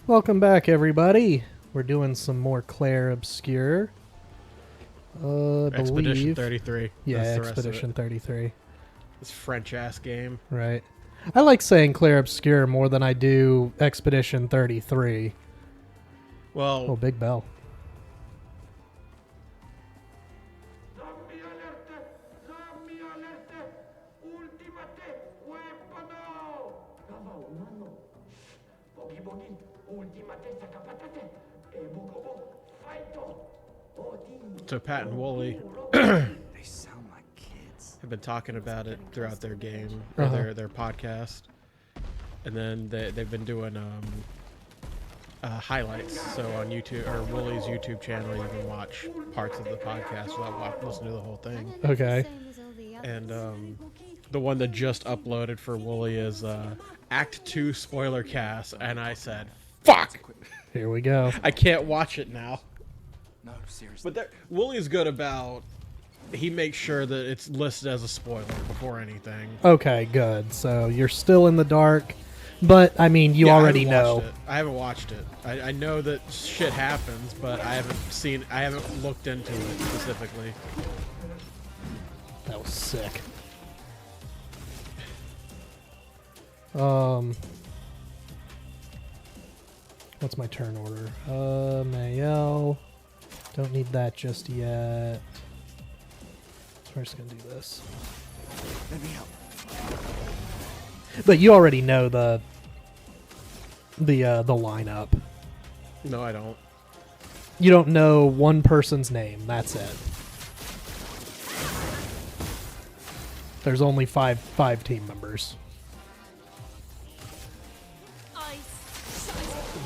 Welcome back, everybody. We're doing some more Clair Obscur. Expedition 33. Yeah, That's the rest of Expedition it. 33. This French-ass game. Right. I like saying Clair Obscur more than I do Expedition 33. Well, Oh, big bell. so Pat and Wooly They sound like kids. have been talking about it throughout their game, or their podcast. And then they've been doing highlights. So on YouTube, or Wooly's YouTube channel, you can watch parts of the podcast without listening to the whole thing. Okay. And the one that just uploaded for Wooly is Act 2 spoiler cast. And I said, fuck! Here we go. I can't watch it now. No, seriously. But Wooly's good about, he makes sure that it's listed as a spoiler before anything. Okay, good. So you're still in the dark, but I mean, you Yeah, already know. I haven't watched it. I know that shit happens, but I haven't looked into it specifically. That was sick. What's my turn order? Mayel. Don't need that just yet. So we're just gonna do this. Let me help. But you already know the lineup. No, I don't. You don't know one person's name. That's it. There's only five team members.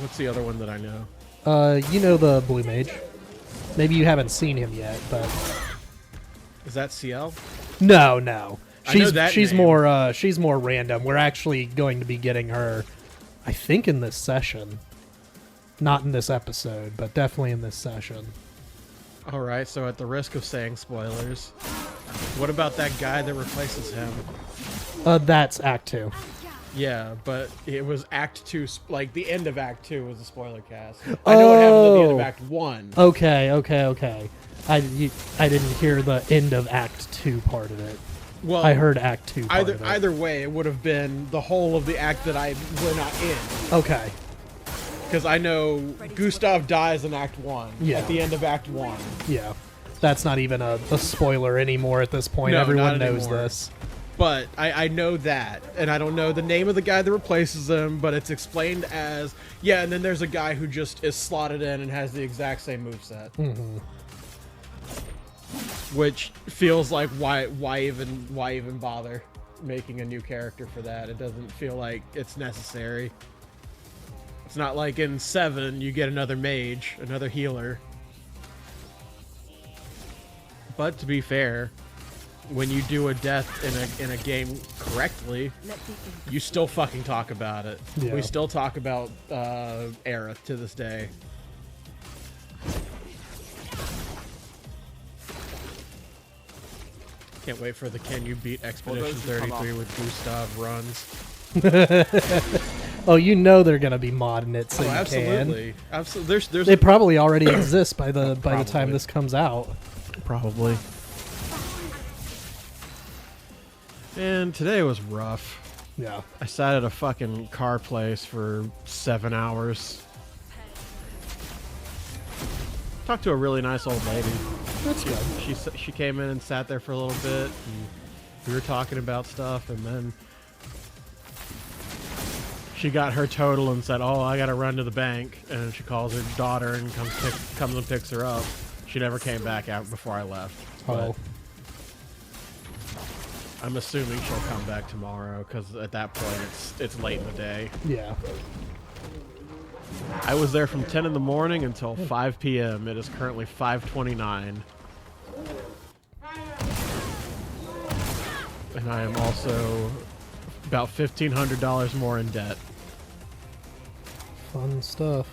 What's the other one that I know? You know the Blue Mage. Maybe you haven't seen him yet, but Is that CL? no. I know that She's name. she's more random. We're actually going to be getting her, I think, in this session. Not in this episode, but definitely in this session. All right. So at the risk of saying spoilers, what about that guy that replaces him? That's Act 2. Yeah, but it was Act 2, like the end of Act 2 was a spoiler cast. I know what happened at the end of Act 1. Okay. I didn't hear the end of Act 2 part of it. Well, I heard Act 2 part of it. Either way, it would have been the whole of the act that we're not in. Okay. Because I know Gustav dies in Act 1. Yeah. At the end of Act 1. Yeah. That's not even a spoiler anymore at this point. No, Everyone not knows anymore. this. But I know that. And I don't know the name of the guy that replaces him, but it's explained as, yeah, and then there's a guy who just is slotted in and has the exact same moveset. Mm-hmm. Which feels like why even bother making a new character for that? It doesn't feel like it's necessary. It's not like in 7 you get another mage, another healer. But to be fair, when you do a death in a game correctly, you still fucking talk about it. Yeah. We still talk about Aerith to this day. Can't wait for the Can You Beat Expedition 33 with Gustav runs. Oh, you know they're gonna be modding it so you absolutely. can. Absolutely. There's They probably already exist by the time Probably. this comes out. probably. And today was rough. Yeah. I sat at a fucking car place for 7 hours. Talked to a really nice old lady. That's good. She came in and sat there for a little bit, and we were talking about stuff, and then she got her total and said, "Oh, I gotta run to the bank," and she calls her daughter and comes and picks her up. She never came back out before I left. Oh. But I'm assuming she'll come back tomorrow because at that point it's late in the day. Yeah. I was there from 10 in the morning until 5 p.m. It is currently 5:29. And I am also about $1,500 more in debt. Fun stuff.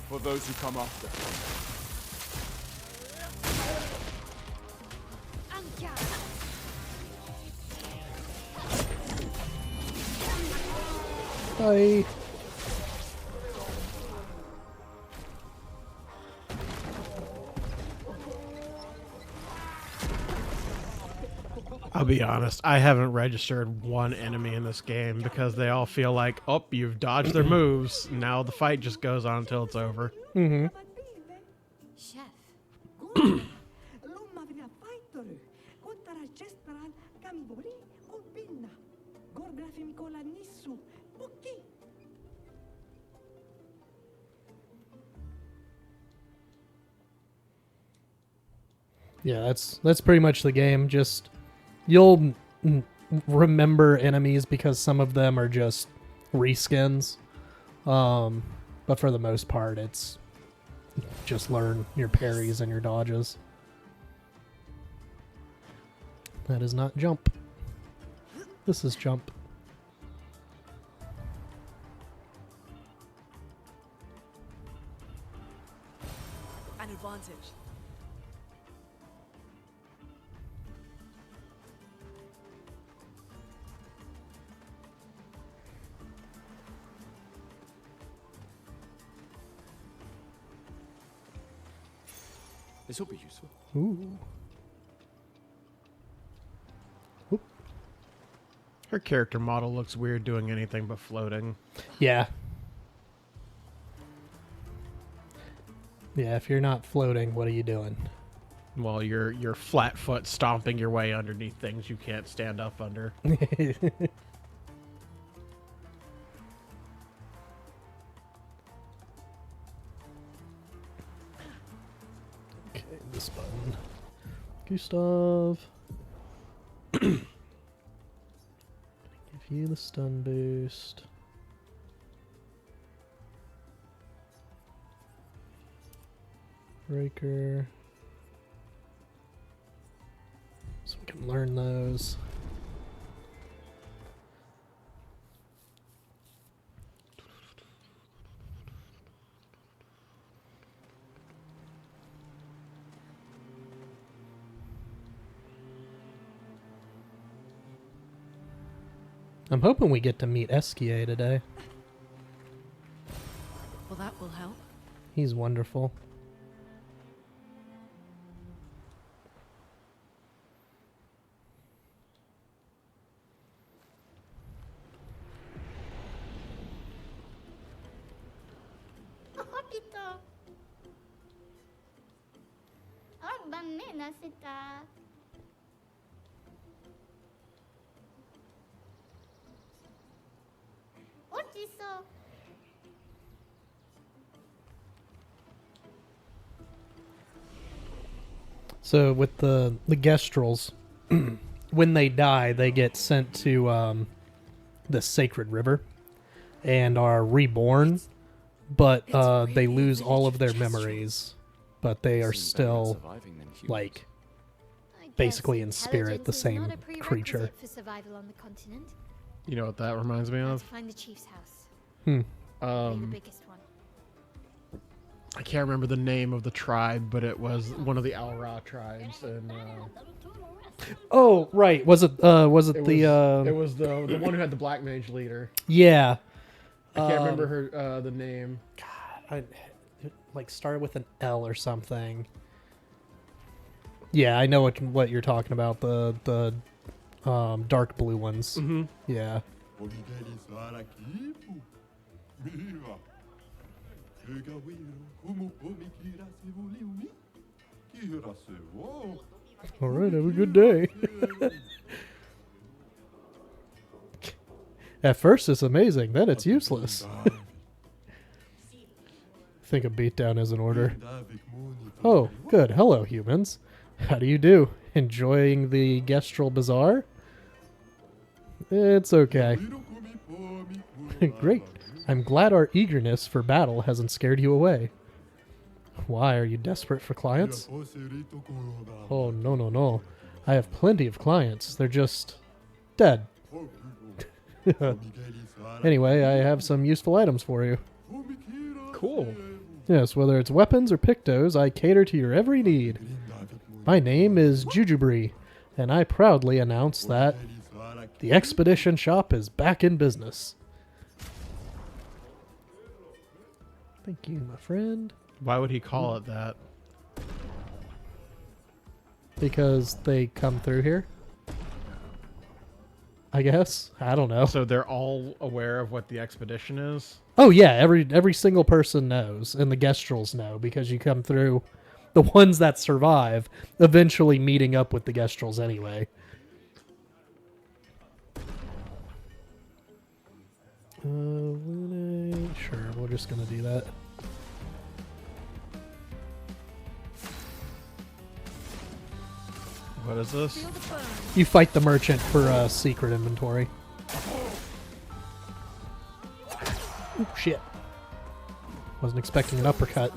For those who come after. Bye. I'll be honest, I haven't registered one enemy in this game because they all feel like, oh, you've dodged their moves. Now the fight just goes on until it's over. Mm-hmm. Chef. Yeah, that's pretty much the game. Just you'll remember enemies because some of them are just reskins. But for the most part, it's just learn your parries and your dodges. That is not jump. This is jump. An advantage. This will be useful. Ooh. Oop. Her character model looks weird doing anything but floating. Yeah. Yeah, if you're not floating, what are you doing? Well, you're flat foot stomping your way underneath things you can't stand up under. Okay, this button. Gustav. Give you the stun boost. Breaker. So we can learn those. I'm hoping we get to meet Eskia today. Well, that will help. He's wonderful. Hotito. Banana sita. Otiso. So with the Gestrels, when they die, they get sent to the sacred river and are reborn, but they lose all of their memories, but they are Seems better at still surviving than humans. like I guess basically in spirit the intelligence is same not a prerequisite creature. for survival on the continent. You know what that reminds me How to of? find the chief's house. Hmm. Probably the biggest one. I can't remember the name of the tribe, but it was one of the Alra tribes, and Oh, right. Was it it the was the one who had the black mage leader. yeah. I can't remember her the name. It like started with an L or something. Yeah, I know what you're talking about. The dark blue ones. Mm-hmm. Yeah. All right, have a good day. At first it's amazing, then it's useless. I think a beatdown is in order. Oh, good. Hello, humans. How do you do? Enjoying the Gestrel Bazaar? It's okay. Great. I'm glad our eagerness for battle hasn't scared you away. Why, are you desperate for clients? Oh, no, no, no. I have plenty of clients. They're just dead. Anyway, I have some useful items for you. Cool. Yes, whether it's weapons or pictos, I cater to your every need. My name is Jujubri, and I proudly announce that the Expedition Shop is back in business. Thank you, my friend. Why would he call it that? Because they come through here? I guess. I don't know. So they're all aware of what the expedition is? Oh yeah, every single person knows, and the Gestrels know, because you come through the ones that survive, eventually meeting up with the Gestrels anyway. Lune, sure, we're just gonna do that. What is this? Feel the burn. You fight the merchant for secret inventory. Oh shit. Wasn't expecting an uppercut.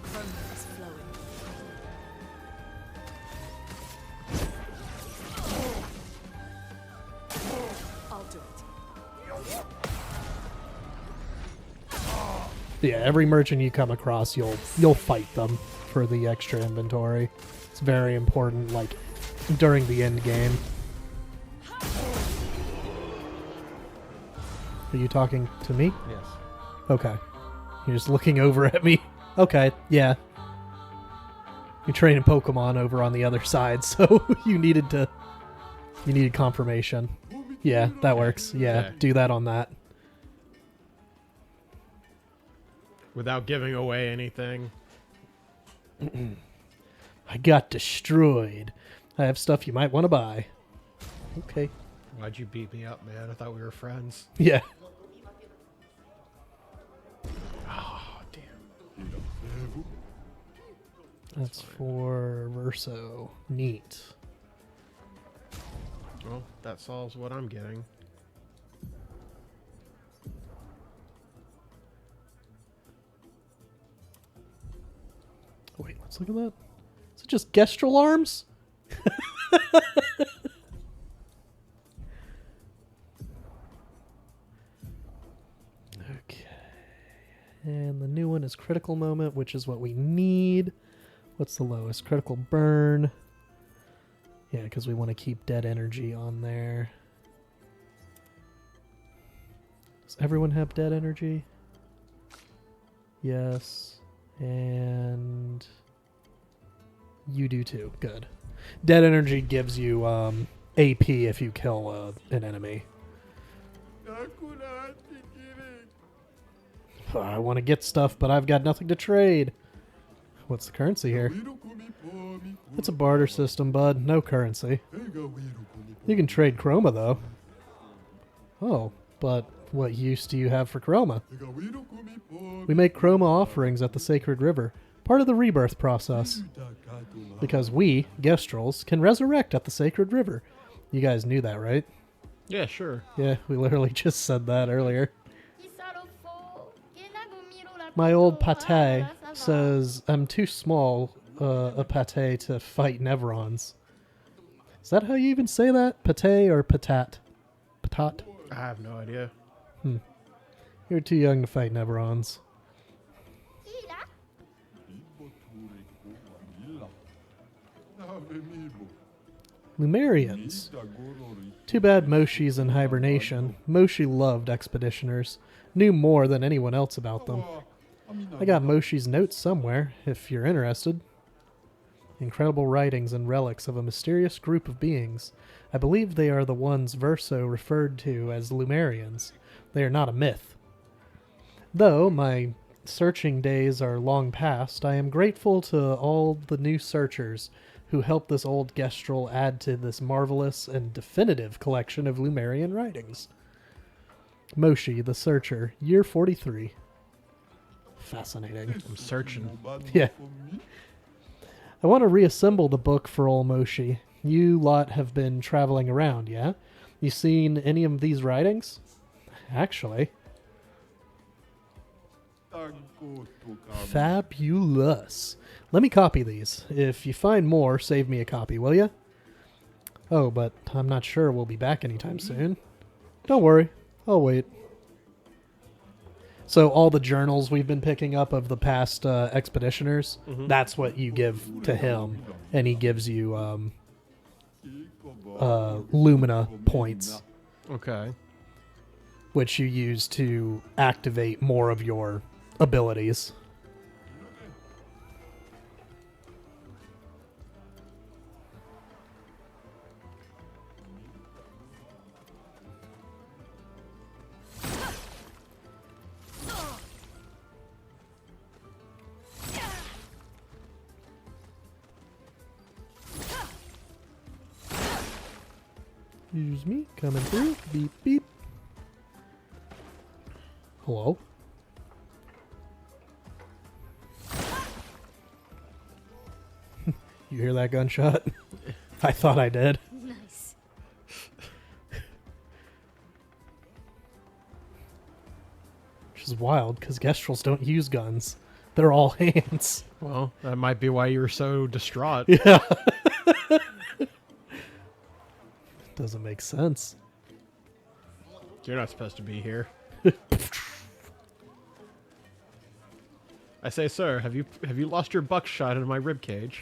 Krogans is flowing. I'll do it. Yeah, every merchant you come across, you'll fight them for the extra inventory. It's very important, like during the end game. Are you talking to me? Yes. Okay. You're just looking over at me. Okay, yeah. You're training Pokemon over on the other side, so you needed confirmation. Yeah, that works. Yeah, Okay. do that on that. Without giving away anything. I got destroyed. I have stuff you might want to buy. Okay. Why'd you beat me up, man? I thought we were friends. Yeah. Oh, damn. That's for Verso. Neat. Well, that solves what I'm getting. Wait, let's look at that. Is it just Gestral arms? Okay. And the new one is Critical Moment, which is what we need. What's the lowest? Critical Burn. Yeah, because we want to keep dead energy on there. Does everyone have dead energy? Yes. And you do too. Good. Dead energy gives you AP if you kill an enemy. I want to get stuff, but I've got nothing to trade. What's the currency here? It's a barter system, bud. No currency. You can trade chroma, though. Oh, but what use do you have for chroma? We make chroma offerings at the Sacred River, part of the rebirth process. Because we, Gestrels, can resurrect at the Sacred River. You guys knew that, right? Yeah, sure. Yeah, we literally just said that earlier. My old pate says I'm too small a pate to fight Nevrons. Is that how you even say that? Pate or patat? Patat? I have no idea. You're too young to fight Nevrons. Lumerians. Too bad Moshi's in hibernation. Moshi loved expeditioners. Knew more than anyone else about them. I got Moshi's notes somewhere, if you're interested. Incredible writings and relics of a mysterious group of beings. I believe they are the ones Verso referred to as Lumerians. They are not a myth. Though my searching days are long past, I am grateful to all the new searchers who helped this old Gestrel add to this marvelous and definitive collection of Lumerian writings. Moshi, the Searcher, year 43. Fascinating. I'm searching. Yeah. I want to reassemble the book for Olmoshi. You lot have been traveling around, yeah? You seen any of these writings? Actually. Fabulous. Let me copy these. If you find more, save me a copy, will ya? Oh, but I'm not sure we'll be back anytime soon. Don't worry. I'll wait. So all the journals we've been picking up of the past expeditioners, that's what you give to him. And he gives you Lumina points, Okay. which you use to activate more of your abilities. Excuse me, coming through. Beep, beep. Hello? You hear that gunshot? I thought I did. Nice. Which is wild, because Gestrels don't use guns. They're all hands. Well, that might be why you were so distraught. Yeah. Doesn't make sense. You're not supposed to be here. I say, sir, have you lost your buckshot into my rib cage?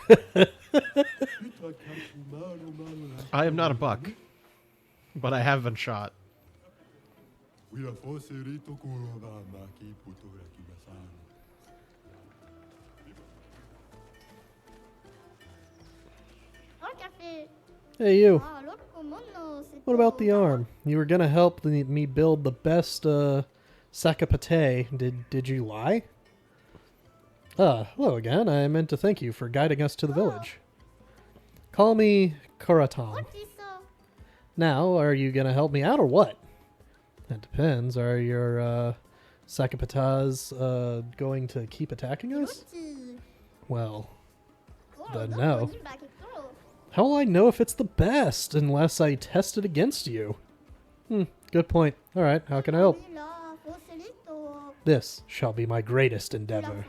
I am not a buck, but I have been shot. Hey, you. What about the arm? You were gonna help me build the best Sakapate. Did you lie? Hello again. I meant to thank you for guiding us to the village. Call me Kuratam. Now, are you gonna help me out or what? That depends. Are your Sakapatas going to keep attacking us? Well, then no. How will I know if it's the best unless I test it against you? Good point. Alright, how can I help? This shall be my greatest endeavor.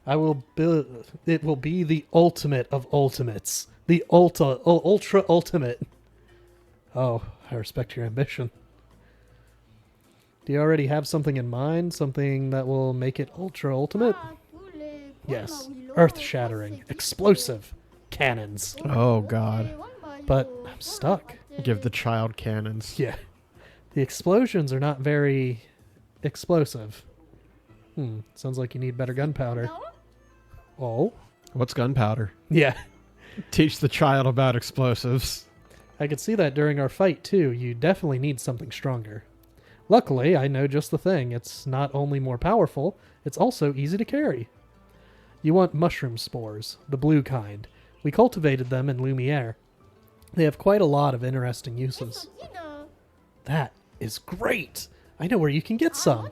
I will build... It will be the ultimate of ultimates. The ultra ultimate. Oh, I respect your ambition. Do you already have something in mind? Something that will make it ultra ultimate? Yes. Earth-shattering. Explosive. Cannons. Oh, God. But I'm stuck. Give the child cannons. Yeah. The explosions are not very explosive. Sounds like you need better gunpowder. Oh? What's gunpowder? Yeah. Teach the child about explosives. I could see that during our fight, too. You definitely need something stronger. Luckily, I know just the thing. It's not only more powerful, it's also easy to carry. You want mushroom spores, the blue kind. We cultivated them in Lumiere. They have quite a lot of interesting uses. That is great! I know where you can get some.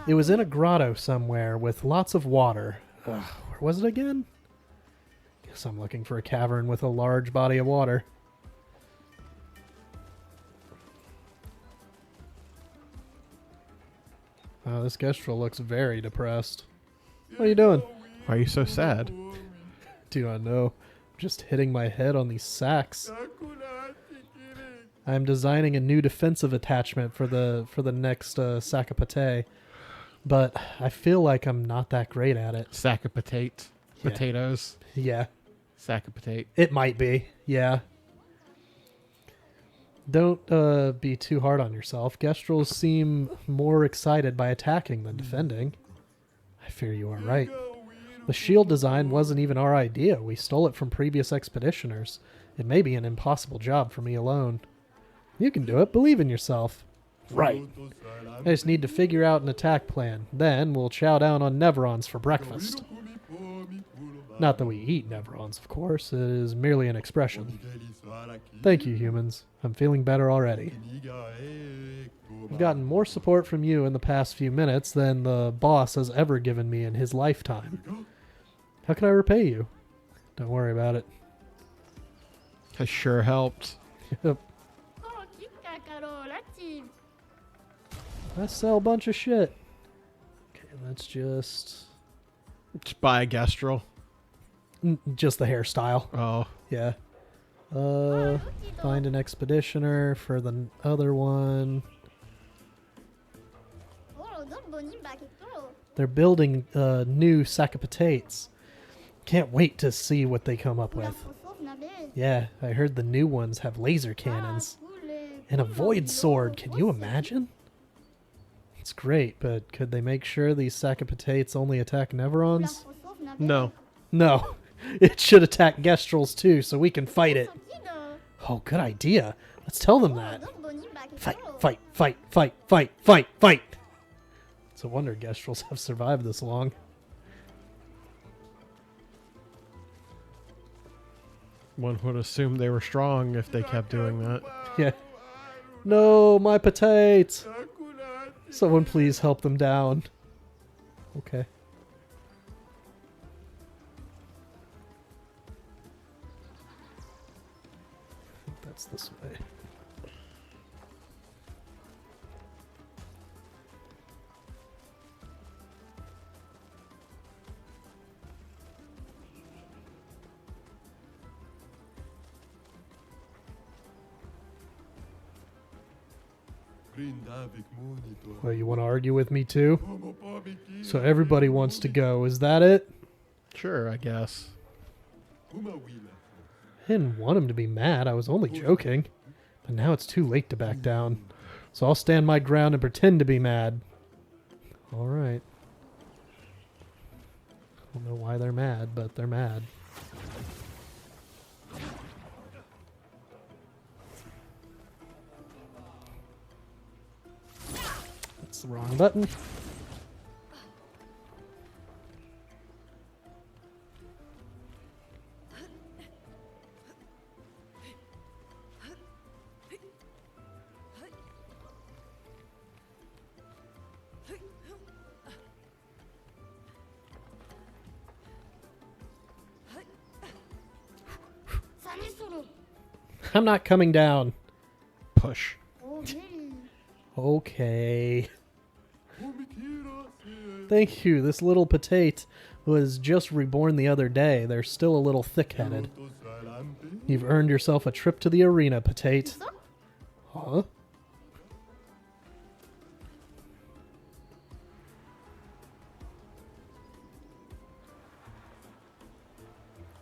It was in a grotto somewhere with lots of water. Where was it again? Guess I'm looking for a cavern with a large body of water. Oh, this Gestrel looks very depressed. What are you doing? Why are you so sad? Do I know? I'm just hitting my head on these sacks. I'm designing a new defensive attachment for the next Sakapate, but I feel like I'm not that great at it. Sack of potatoes. Yeah. Sack of potato. It might be. Yeah. Don't be too hard on yourself. Gestrels seem more excited by attacking than defending. I fear you are right. The shield design wasn't even our idea. We stole it from previous expeditioners. It may be an impossible job for me alone. You can do it. Believe in yourself. Right. I just need to figure out an attack plan. Then we'll chow down on Neverons for breakfast. Not that we eat Neverons, of course. It is merely an expression. Thank you, humans. I'm feeling better already. I've gotten more support from you in the past few minutes than the boss has ever given me in his lifetime. How can I repay you? Don't worry about it. Has sure helped. Yep. I sell a bunch of shit. Okay, let's just Buy a Gestrel. just the hairstyle. Oh. Yeah. Find an expeditioner for the other one. They're building a new sack of potatoes. Can't wait to see what they come up with. Yeah, I heard the new ones have laser cannons. And a void sword, can you imagine? It's great, but could they make sure these sack of potatoes only attack Neverons? No. No, it should attack Gestrels too, so we can fight it. Oh, good idea. Let's tell them that. Fight, fight, fight, fight, fight, fight, fight! It's a wonder Gestrels have survived this long. One would assume they were strong if they kept doing that. Yeah. No, my potatoes! Someone please help them down. Okay. I think that's this way. Well, you want to argue with me too? So everybody wants to go. Is that it? Sure, I guess. I didn't want him to be mad. I was only joking. But now it's too late to back down. So I'll stand my ground and pretend to be mad. All right. I don't know why they're mad, but they're mad. That's the wrong button. I'm not coming down. Push. Okay. Thank you. This little potato was just reborn the other day. They're still a little thick-headed. You've earned yourself a trip to the arena, potato. Huh?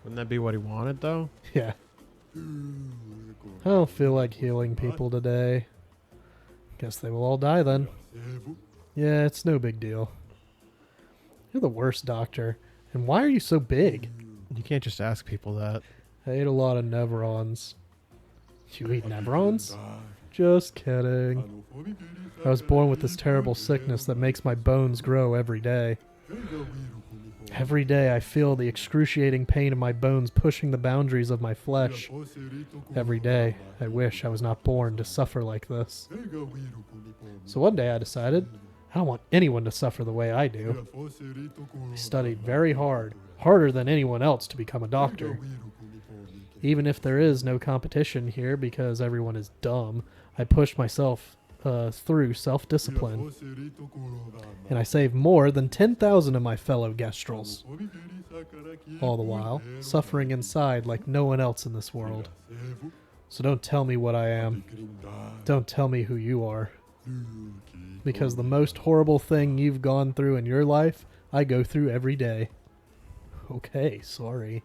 Wouldn't that be what he wanted, though? Yeah. I don't feel like healing people today. Guess they will all die then. Yeah, it's no big deal. You're the worst doctor. And why are you so big? You can't just ask people that. I ate a lot of Neverons. You eat Neverons? Just kidding. I was born with this terrible sickness that makes my bones grow every day. Every day I feel the excruciating pain of my bones pushing the boundaries of my flesh. Every day I wish I was not born to suffer like this. So one day I decided, I don't want anyone to suffer the way I do. I studied very hard, harder than anyone else to become a doctor. Even if there is no competition here because everyone is dumb, I pushed myself through self-discipline. And I saved more than 10,000 of my fellow Gestrels. All the while, suffering inside like no one else in this world. So don't tell me what I am. Don't tell me who you are. Because the most horrible thing you've gone through in your life, I go through every day. Okay, sorry.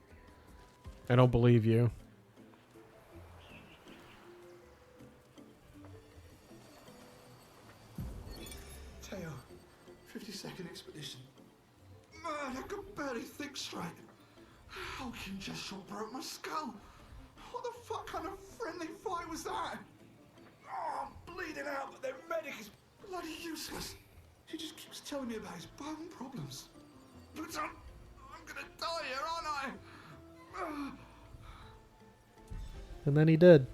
I don't believe you. Teo, 52nd Expedition. Man, I could barely think straight. How can Gestrel broke my skull? What the fuck kind of friendly fight was that? Oh, I'm bleeding out, but their medic is bloody useless. He just keeps telling me about his bone problems. But I'm gonna die here, aren't I? And then he did.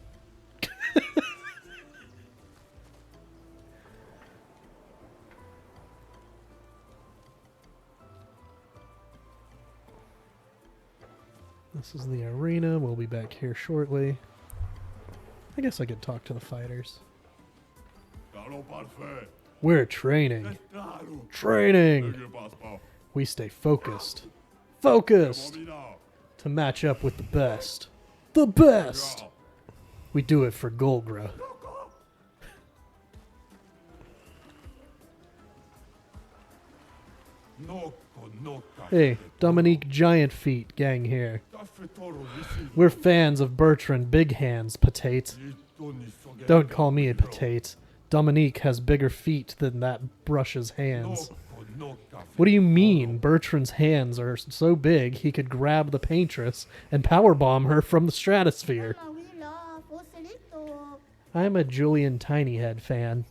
This is the arena. We'll be back here shortly. I guess I could talk to the fighters. We're training. Training. We stay focused. Focused. To match up with the best. The best. We do it for Golgra. Hey, Dominique Giant Feet gang here. We're fans of Bertrand Big Hands, Patate. Don't call me a Patate. Dominique has bigger feet than that brush's hands. What do you mean Bertrand's hands are so big he could grab the paintress and powerbomb her from the stratosphere? I'm a Julian Tinyhead fan.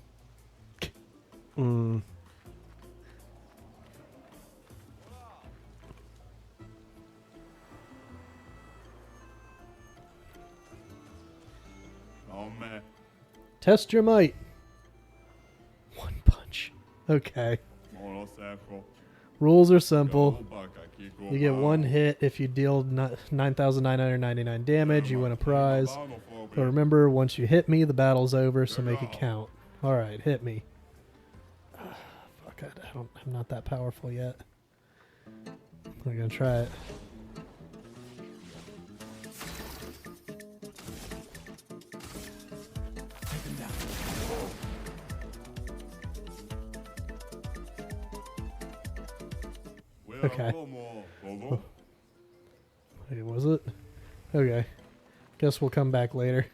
Test your might. One punch. Okay. Rules are simple. You get one hit if you deal 9,999 damage. You win a prize. But remember, once you hit me, the battle's over, so make it count. Alright, hit me. Fuck, I'm not that powerful yet. I'm gonna try it. Okay. Wait, was it? Okay. Guess we'll come back later.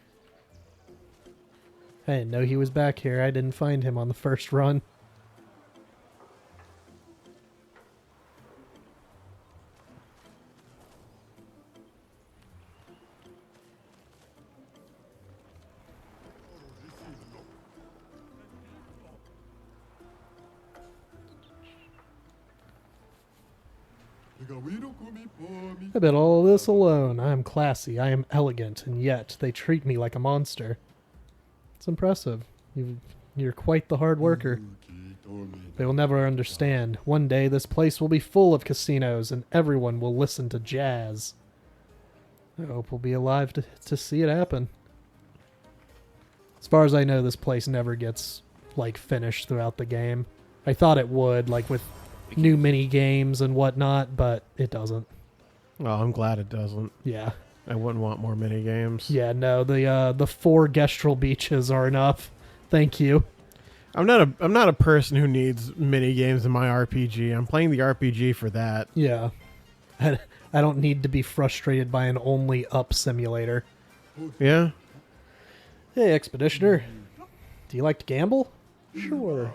I didn't know he was back here. I didn't find him on the first run. I bet all this alone. I am classy, I am elegant, and yet they treat me like a monster. It's impressive. You're quite the hard worker. They will never understand. One day this place will be full of casinos and everyone will listen to jazz. I hope we'll be alive to see it happen. As far as I know, this place never gets, like, finished throughout the game. I thought it would, like, with new mini games and whatnot, but it doesn't. Well, I'm glad it doesn't. Yeah. I wouldn't want more mini games. Yeah, no, the 4 Gestral beaches are enough. Thank you. I'm not a person who needs mini games in my RPG. I'm playing the RPG for that. Yeah. I don't need to be frustrated by an only up simulator. Yeah. Hey, Expeditioner. Do you like to gamble? Sure.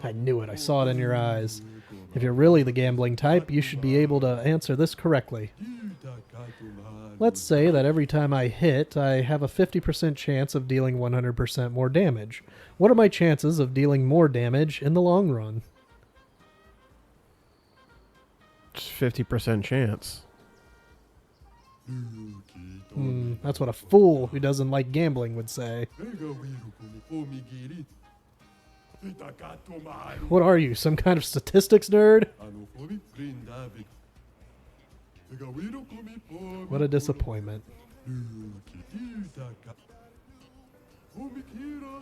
I knew it. I saw it in your eyes. If you're really the gambling type, you should be able to answer this correctly. Let's say that every time I hit, I have a 50% chance of dealing 100% more damage. What are my chances of dealing more damage in the long run? It's 50% chance. That's what a fool who doesn't like gambling would say. What are you, some kind of statistics nerd? What a disappointment.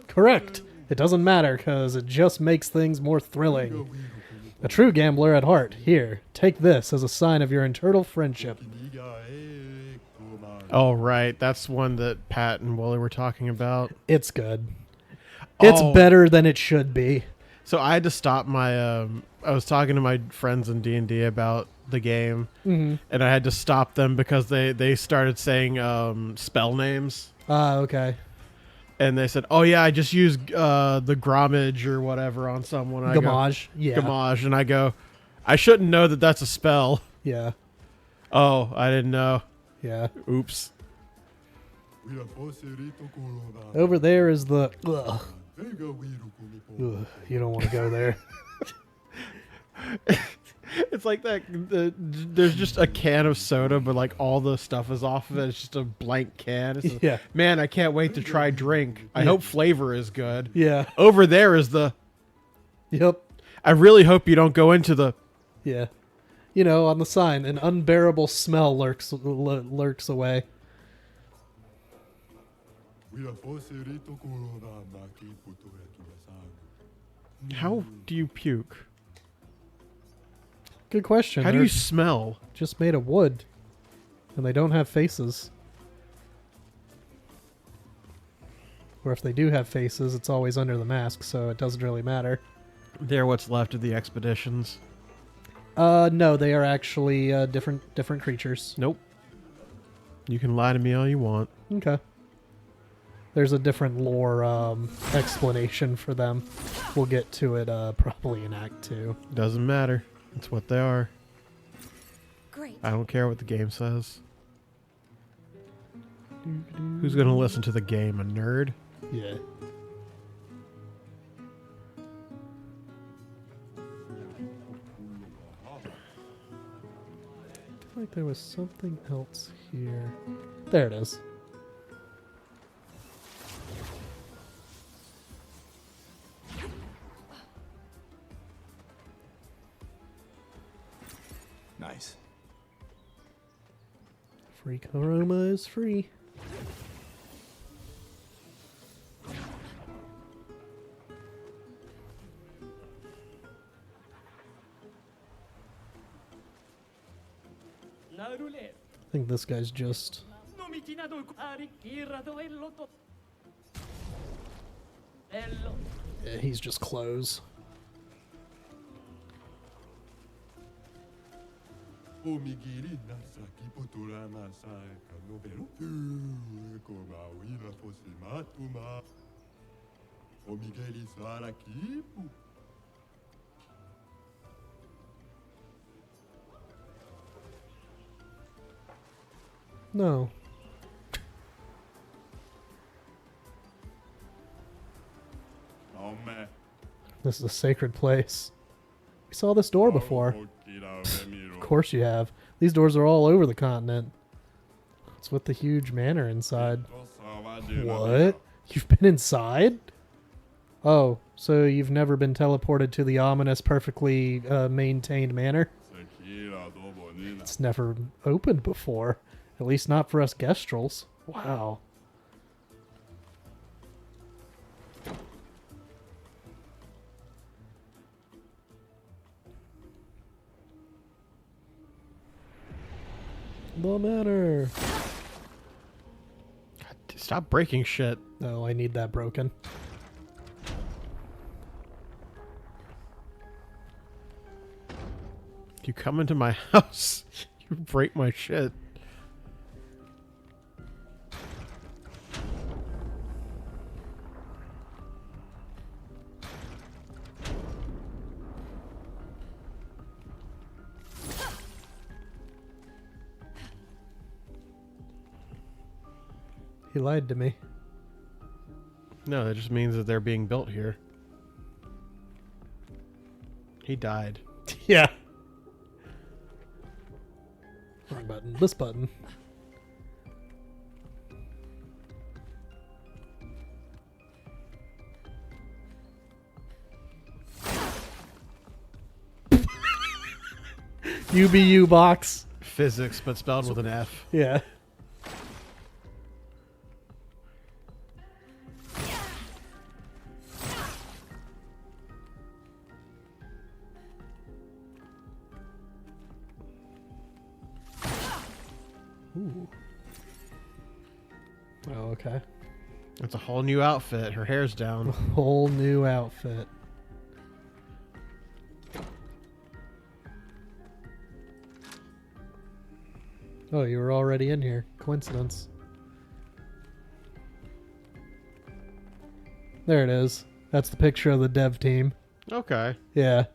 Correct. It doesn't matter because it just makes things more thrilling. A true gambler at heart. Here, take this as a sign of your eternal friendship. Oh, right. That's one that Pat and Wooly were talking about. It's good. It's better than it should be. So I had to stop my... I was talking to my friends in D&D about the game, and I had to stop them because they started saying spell names. Okay. And they said, oh, yeah, I just used the Gromage or whatever on someone. Gamage. Yeah. Gamage. And I go, I shouldn't know that that's a spell. Yeah. Oh, I didn't know. Yeah. Oops. Over there is the... Ugh. Ugh, you don't want to go there. It's like that. There's just a can of soda, but like all the stuff is off of it. It's just a blank can. Yeah. Man, I can't wait to try drink. I hope flavor is good. Yeah. Over there is the... Yep. I really hope you don't go into the... Yeah. You know, on the sign, an unbearable smell lurks away. How do you puke? Good question. How do They're you smell? just made of wood, and they don't have faces. Or if they do have faces, it's always under the mask, so it doesn't really matter. They're what's left of the expeditions. No, they are actually different creatures. Nope. You can lie to me all you want. Okay. There's a different lore explanation for them. We'll get to it probably in Act 2. Doesn't matter. It's what they are. Great. I don't care what the game says. Who's gonna listen to the game? A nerd? Yeah. I feel like there was something else here. There it is. Nice. Free Karoma is free. I think this guy's just... Yeah, he's just clothes. No. This is a sacred place. We saw this door before. Of course you have. These doors are all over the continent. It's with the huge manor inside. What? You've been inside? Oh, so you've never been teleported to the ominous, perfectly maintained manor? It's never opened before. At least not for us Gestrels. Wow. The manor. God, stop breaking shit. No, I need that broken. You come into my house, you break my shit. He lied to me. No, that just means that they're being built here. He died. Yeah. Wrong button. This button. UBU box. Physics, but spelled with an F. Yeah. Ooh. Oh, okay. It's a whole new outfit. Her hair's down. Whole new outfit. Oh, you were already in here. Coincidence. There it is. That's the picture of the dev team. Okay. Yeah.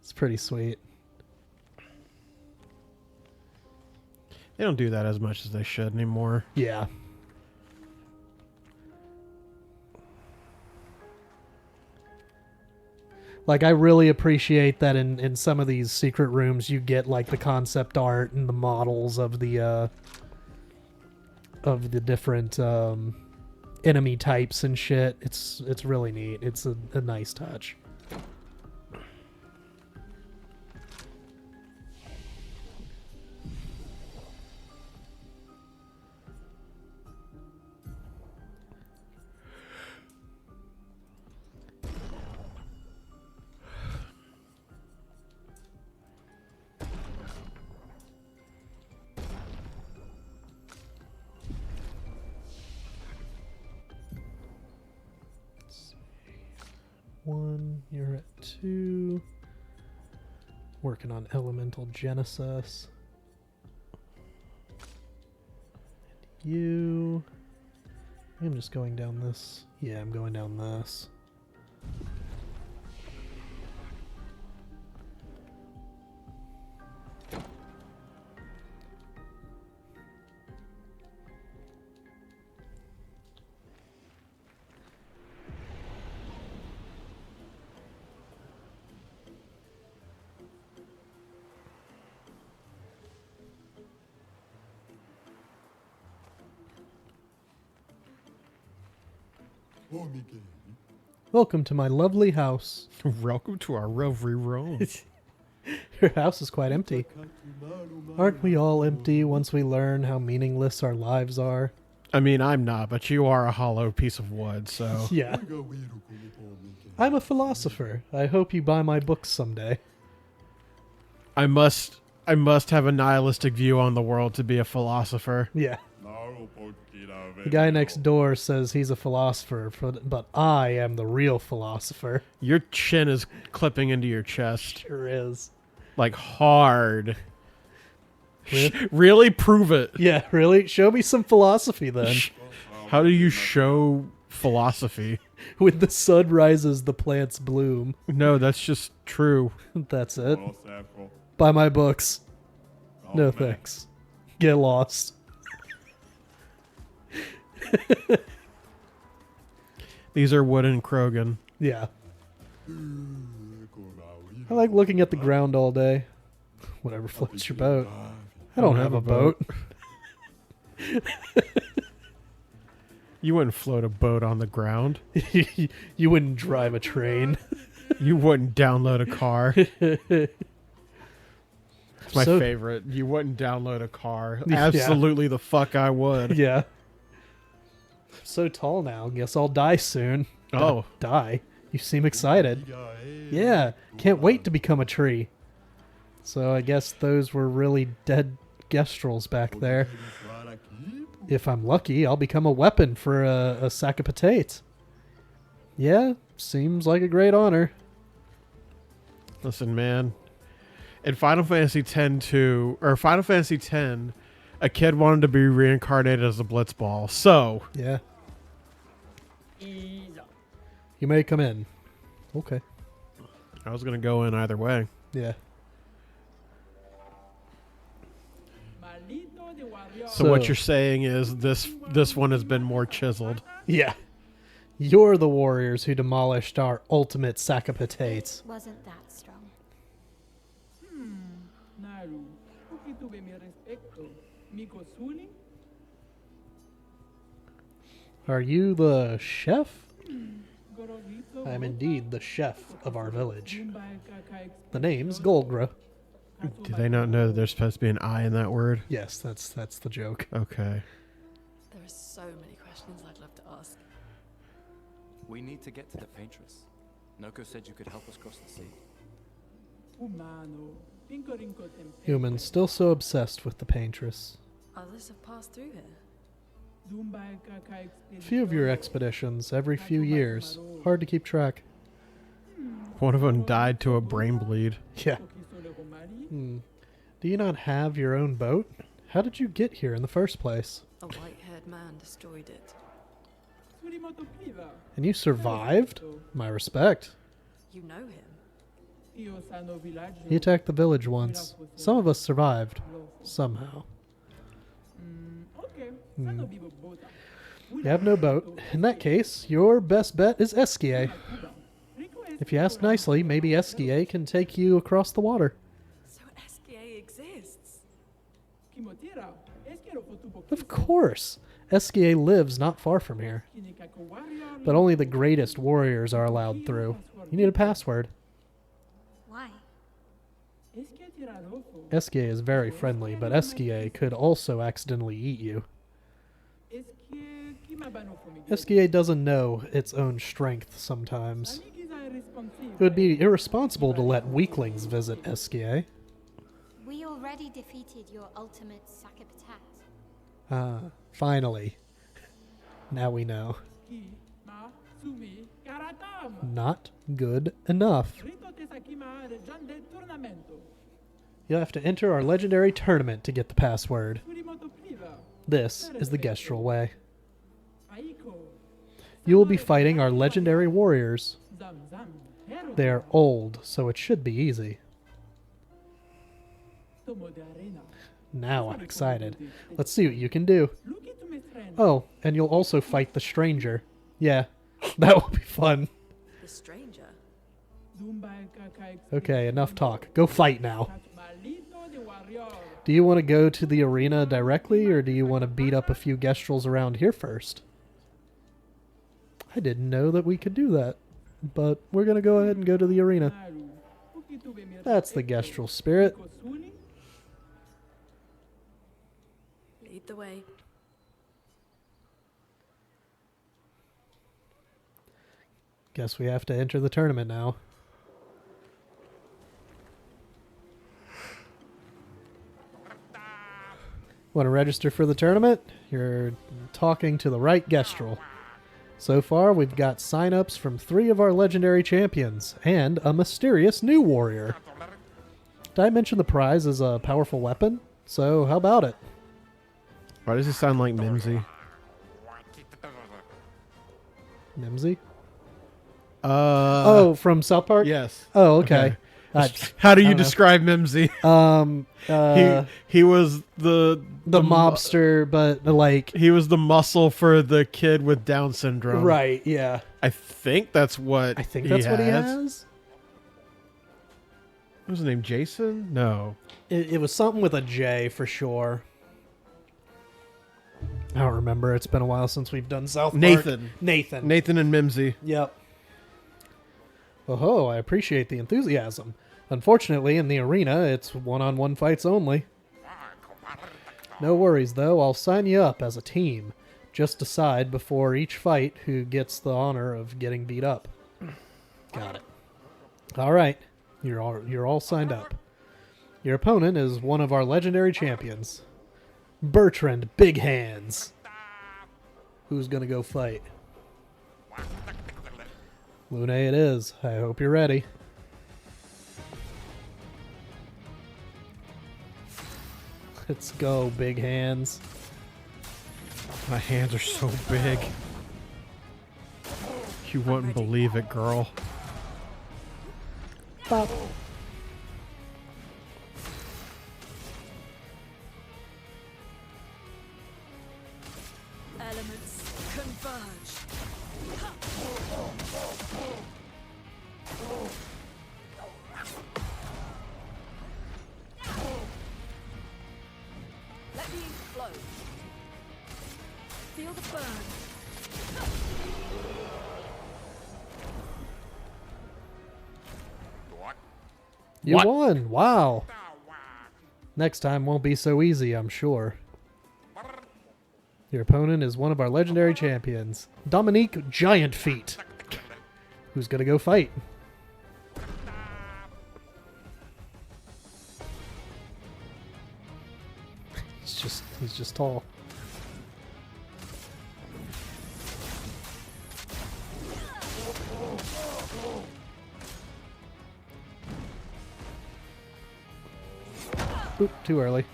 It's pretty sweet. They don't do that as much as they should anymore. Yeah. Like, I really appreciate that in some of these secret rooms you get, like, the concept art and the models of the different enemy types and shit. It's really neat. It's a nice touch. You're at 2. Working on Elemental Genesis. And you... I'm just going down this. Yeah, I'm going down this. Welcome to my lovely house. Welcome to our Revelry Room. Your house is quite empty. Aren't we all empty once we learn how meaningless our lives are? I mean, I'm not, but you are a hollow piece of wood, so... Yeah. I'm a philosopher. I hope you buy my books someday. I must have a nihilistic view on the world to be a philosopher. Yeah. The guy next door says he's a philosopher, but I am the real philosopher. Your chin is clipping into your chest. Sure is. Like, hard. Really? Really? Prove it. Yeah, really? Show me some philosophy then. How do you show philosophy? When the sun rises, the plants bloom. No, that's just true. That's it. Buy my books. No thanks. Get lost. These are wooden Krogan. Yeah. I like looking at the ground all day. Whatever floats your boat. I don't have a boat. You wouldn't float a boat on the ground. You wouldn't drive a train. You wouldn't download a car. It's my So- favorite. You wouldn't download a car. Yeah. Absolutely the fuck I would. Yeah. So tall now. Guess I'll die soon. Oh. Die? You seem excited. Yeah. Can't wait to become a tree. So I guess those were really dead gestrels back there. If I'm lucky, I'll become a weapon for a sack of potatoes. Yeah, seems like a great honor. Listen, man. In Final Fantasy Final Fantasy X, a kid wanted to be reincarnated as a Blitzball. So, Yeah. You may come in. Okay. I was going to go in either way. Yeah. So what you're saying is this one has been more chiseled. Yeah. You're the warriors who demolished our ultimate sack of potatoes. Wasn't that strong. Naru, o que tuve mi respecto. Mi cosuni? Are you the chef? Gororito, I am indeed the chef of our village. Zumba, Kaka, The name's Golgra. Do they not know that there's supposed to be an I in that word? Yes, that's the joke. Okay. There are so many questions I'd love to ask. We need to get to the Paintress. Noko said you could help us cross the sea. Humano, Pinkorinko tempe. Humans still so obsessed with the Paintress. Others have passed through here. Zumba, Kaka, Few of your expeditions every few years. Hard to keep track. One of them died to a brain bleed. Yeah. Do you not have your own boat? How did you get here in the first place? A white-haired man destroyed it. And you survived? My respect. You know him. He attacked the village once. Some of us survived. Somehow. You have no boat. In that case, your best bet is Eskia. If you ask nicely, maybe Eskia can take you across the water. So SKA exists. Of course. Eskia lives not far from here. But only the greatest warriors are allowed through. You need a password. Why? Eskia is very friendly, but Eskia could also accidentally eat you. Eskia doesn't know its own strength sometimes. It would be irresponsible to let weaklings visit Eskia. We already defeated your ultimate sack of potatoes. Finally. Now we know. Not good enough. You'll have to enter our legendary tournament to get the password. This is the Gestral way. You will be fighting our legendary warriors. They are old, so it should be easy. Now I'm excited. Let's see what you can do. Oh, and you'll also fight the stranger. Yeah, that will be fun. The stranger? Okay, enough talk. Go fight now. Do you want to go to the arena directly, or do you want to beat up a few Gestrals around here first? I didn't know that we could do that, but we're going to go ahead and go to the arena. That's the Gestral spirit. Lead the way. Guess we have to enter the tournament now. Want to register for the tournament? You're talking to the right Gestral. So far, we've got sign-ups from 3 of our legendary champions and a mysterious new warrior. Did I mention the prize is a powerful weapon? So, how about it? Why does he sound like Mimsy? Mimsy? Oh, from South Park? yes. Oh, okay. How do I you don't know. describe Mimsy? He was the mobster, but like he was the muscle for the kid with Down syndrome. right, yeah. I think that's what. I think that's what he has. What was his name? Jason? No. It was something with a J for sure. I don't remember. It's been a while since we've done South Park. Nathan and Mimsy. Yep. Oh, I appreciate the enthusiasm. Unfortunately, in the arena, it's one-on-one fights only. No worries, though. I'll sign you up as a team. Just decide before each fight who gets the honor of getting beat up. Got it. All right. You're all signed up. Your opponent is one of our legendary champions. Bertrand Big Hands. Who's going to go fight? Lune it is. I hope you're ready. Let's go, Big Hands. My hands are so big. You wouldn't believe it, girl. Bop. Elements converge. Let me flow. Feel the burn. You What? won. Wow. Next time won't be so easy, I'm sure. Your opponent is one of our legendary champions, Dominique Giant Feet. Who's gonna go fight? He's just tall. Oop, too early.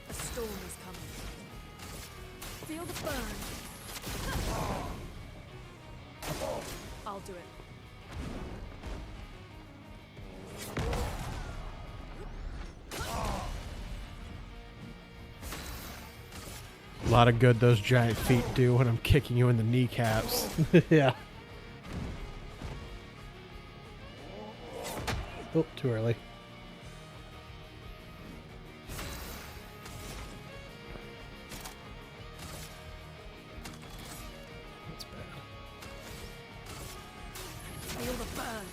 A storm is coming. Feel the burn. I'll do it. A lot of good those giant feet do when I'm kicking you in the kneecaps. Yeah. Oh, too early. That's bad. Feel the burn.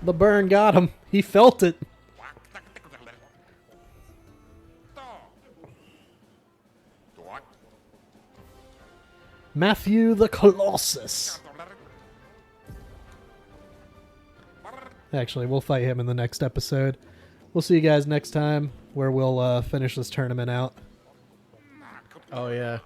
The burn got him. He felt it. Matthew the Colossus. Actually, we'll fight him in the next episode. We'll see you guys next time, where we'll finish this tournament out. Oh yeah.